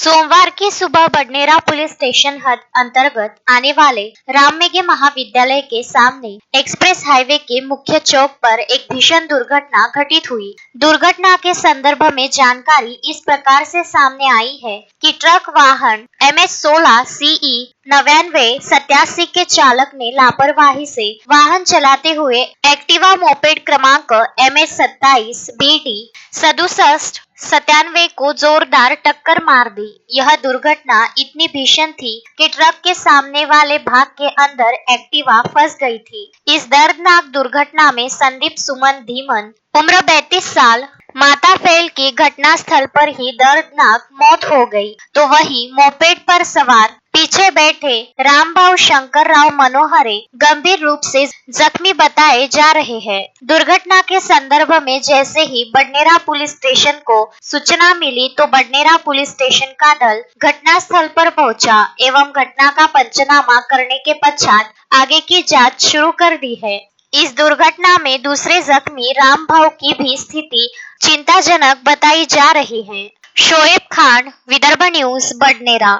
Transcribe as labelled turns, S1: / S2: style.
S1: सोमवार की सुबह बडनेरा पुलिस स्टेशन हद अंतर्गत आने वाले राममेघे महाविद्यालय के सामने एक्सप्रेस हाईवे के मुख्य चौक पर एक भीषण दुर्घटना घटित हुई। दुर्घटना के संदर्भ में जानकारी इस प्रकार से सामने आई है कि ट्रक वाहन MS-16 CE 9987 के चालक ने लापरवाही से वाहन चलाते हुए एक्टिवा मोपेड क्रमांक MS-27 BD 6797 को जोरदार टक्कर मार दी। यह दुर्घटना इतनी भीषण थी कि ट्रक के सामने वाले भाग के अंदर एक्टिवा फंस गई थी। इस दर्दनाक दुर्घटना में संदीप सुमन धीमन उम्र 32 साल माता फैल की घटना स्थल पर ही दर्दनाक मौत हो गई, तो वही मोपेड पर सवार पीछे बैठे रामभाव शंकर राव मनोहरे गंभीर रूप से जख्मी बताए जा रहे हैं। दुर्घटना के संदर्भ में जैसे ही बडनेरा पुलिस स्टेशन को सूचना मिली तो बडनेरा पुलिस स्टेशन का दल घटना स्थल पर पहुंचा एवं घटना का पंचनामा करने के पश्चात आगे की जांच शुरू कर दी है। इस दुर्घटना में दूसरे जख्मी रामभाव की भी स्थिति चिंताजनक बताई जा रही है। शोएब खान, विदर्भ न्यूज, बडनेरा।